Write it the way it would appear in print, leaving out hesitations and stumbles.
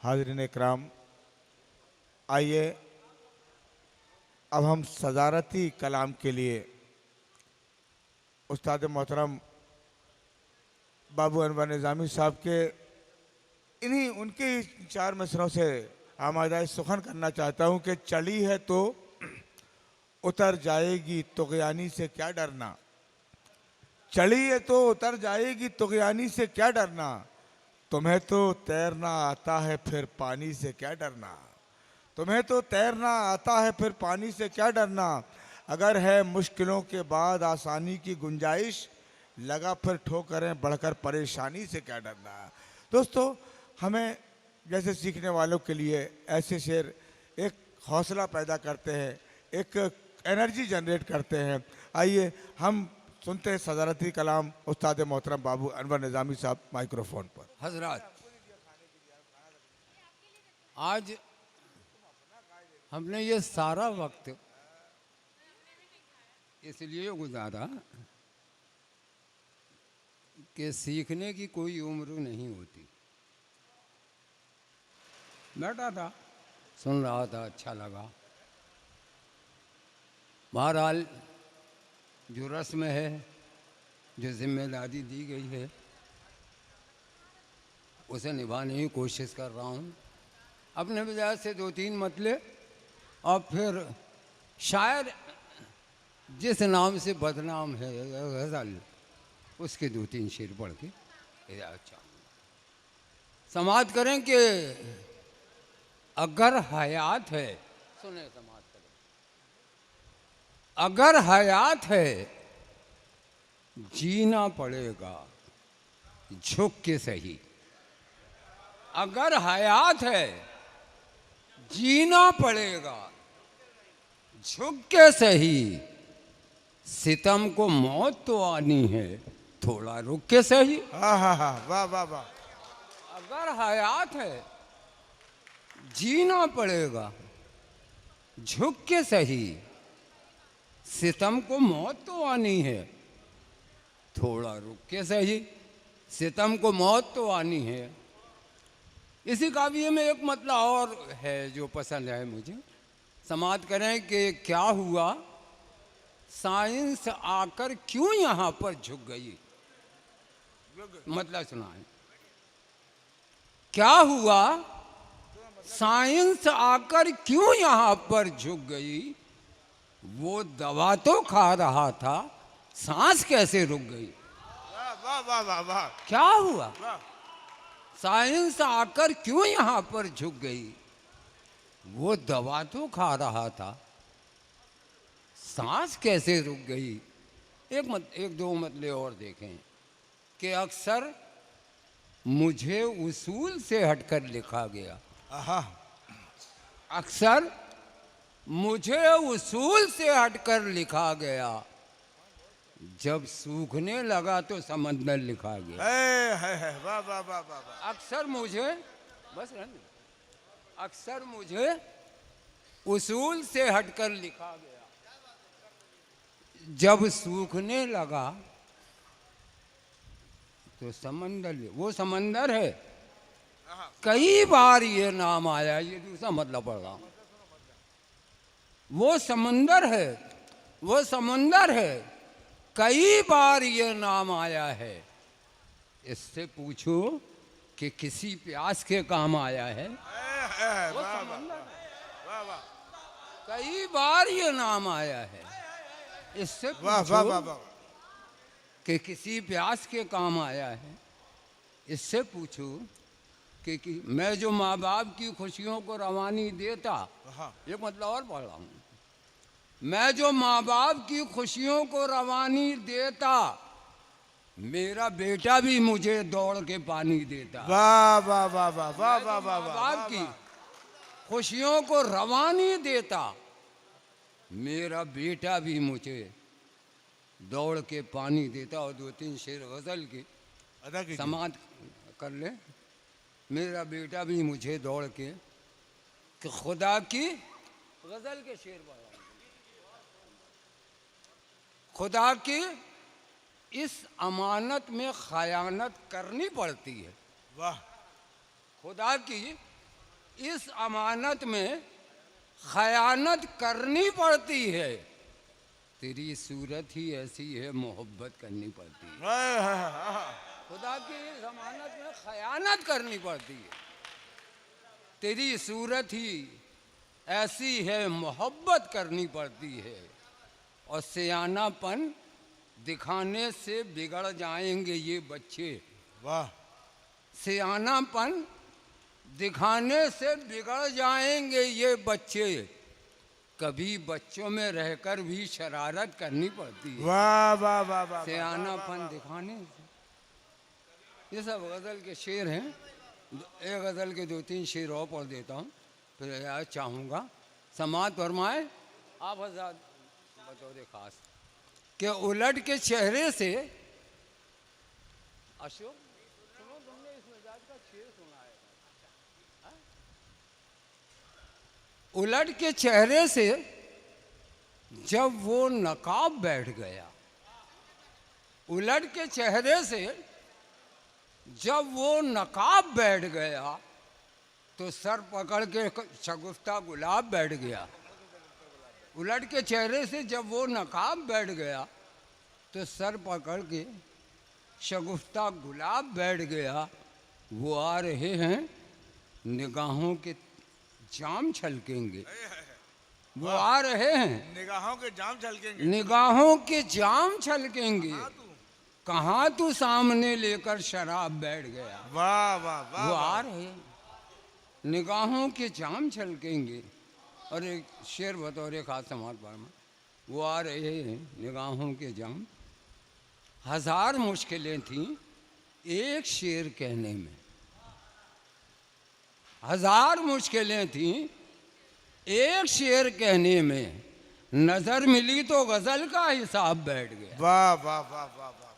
हाज़रीन इकराम, आइए अब हम सदारती कलाम के लिए उस्ताद मोहतरम बाबू अनवर निज़ामी साहब के इन्हीं उनके ही चार मिसरों से आमादाई सुखन करना चाहता हूँ कि चली है तो उतर जाएगी तुग़यानी से क्या डरना। चली है तो उतर जाएगी तुग़यानी से क्या डरना। तुम्हें तो तैरना आता है फिर पानी से क्या डरना। तुम्हें तो तैरना आता है फिर पानी से क्या डरना। अगर है मुश्किलों के बाद आसानी की गुंजाइश, लगा फिर ठोकरें बढ़कर परेशानी से क्या डरना। दोस्तों, हमें जैसे सीखने वालों के लिए ऐसे शेर एक हौसला पैदा करते हैं, एक एनर्जी जनरेट करते हैं। आइए हम सुनते हैं सदारती कलाम उस्ताद मोहतरम बाबू अनवर निज़ामी साहब माइक्रोफोन पर। हजरात, आज हमने ये सारा वक्त इसलिए गुजारा कि सीखने की कोई उम्र नहीं होती। बैठा था, सुन रहा था, अच्छा लगा। बहरहाल जो रस्म है, जो जिम्मेदारी दी गई है, उसे निभाने की कोशिश कर रहा हूँ। अपने वजह से दो तीन मतले और फिर शायर जिस नाम से बदनाम है गज़ल, उसके दो तीन शेर पढ़ के इजाज़त चाहूँगा। समाअत करें कि अगर हयात है, सुने समाअत करें, अगर हयात है जीना पड़ेगा झुक के सही। अगर हयात है जीना पड़ेगा झुक के सही। सितम को मौत तो आनी है थोड़ा रुक के सही। हाँ हाँ हाँ, वाह वाह वाह। अगर हयात है जीना पड़ेगा झुक के सही। सितम को मौत तो आनी है थोड़ा रुक के सही। सितम को मौत तो आनी है। इसी काव्य में एक मतलब और है जो पसंद है मुझे। समाअत करें कि क्या हुआ साइंस आकर क्यों यहाँ पर झुक गई। मतलब सुनाए, क्या हुआ साइंस आकर क्यों यहाँ पर झुक गई। वो दवा तो खा रहा था सांस कैसे रुक गई। वाह वाह वाह वाह। क्या हुआ साइंस आकर क्यों यहाँ पर झुक गई। वो दवा तो खा रहा था सांस कैसे रुक गई। एक दो मतले और देखें कि अक्सर मुझे उसूल से हटकर लिखा गया। अक्सर मुझे उसूल से हटकर लिखा गया। जब सूखने लगा तो समंदर लिखा गया। वाह वाह वाह वाह। अक्सर मुझे बस रहने, अक्सर मुझे उसूल से हटकर लिखा गया। जब सूखने लगा तो समंदर, वो समंदर है। कई बार ये नाम आया, ये दूसरा मतलब पढ़ रहा हूं। वो समंदर है, वो समंदर है, कई बार ये नाम आया है। इससे पूछो कि किसी प्यास के काम आया है। वो समंदर है, कई बार ये नाम आया है। इससे पूछो कि किसी प्यास के काम आया है। इससे पूछो कि मैं जो माँ बाप की खुशियों को रवानी देता। एक मतलब और पढ़ रहा हूँ। मैं जो माँ बाप की खुशियों को रवानी देता, मेरा बेटा भी मुझे दौड़ के पानी देता। वाह वाह वाह वाह वाह वाह वाह। माँ बाप की खुशियों को रवानी देता, मेरा बेटा भी मुझे दौड़ के पानी देता। और दो तीन शेर गजल की समाअत कर ले। मेरा बेटा भी मुझे दौड़ के, कि खुदा की गजल के शेर बड़ा, खुदा की इस अमानत में खयानत करनी पड़ती है। वाह। खुदा की इस अमानत में खयानत करनी पड़ती है। तेरी सूरत ही ऐसी है, मोहब्बत करनी पड़ती है। हाय, हाय, हाय, हाय। खुदा की इस अमानत में खयानत करनी पड़ती है। तेरी सूरत ही ऐसी है, मोहब्बत करनी पड़ती है। और सियानापन दिखाने से बिगड़ जाएंगे ये बच्चे। वाह। सियानापन दिखाने से बिगड़ जाएंगे ये बच्चे। कभी बच्चों में रहकर भी शरारत करनी पड़ती है। वाह वाह वाह वाह। सियानापन दिखाने से। ये सब गज़ल के शेर हैं। एक गज़ल के 2-3 शेर और पढ़ देता हूँ, फिर यार चाहूँगा समात फरमाए आप हज़रात बतौर ख़ास कि उलट के चेहरे से। अशोक सुनो, तुमने इस मिजाज का शेर सुना है? हाँ? उलट के चेहरे से जब वो नकाब बैठ गया, उलट के चेहरे से जब वो नकाब बैठ गया, तो सर पकड़ के शगुफ्ता गुलाब बैठ गया। उलट के चेहरे से जब वो नकाब बैठ गया, तो सर पकड़ के शगुफ्ता गुलाब बैठ गया। वो आ रहे हैं, निगाहों के जाम छलकेंगे। वो आ रहे हैं, निगाहों के जाम छलकेंगे। निगाहों के जाम छलकेंगे। कहाँ तू सामने लेकर शराब बैठ गया। वाह वाह वाह। वो आ रहे हैं, निगाहों के जाम छलकेंगे। और एक शेर बतौर खास समाज पर में, वो आ रहे हैं निगाहों के जाम। हजार मुश्किलें थीं एक शेर कहने में, हजार मुश्किलें थीं एक शेर कहने में। नजर मिली तो गजल का हिसाब बैठ गया। वाह वाह वाह वाह वाह।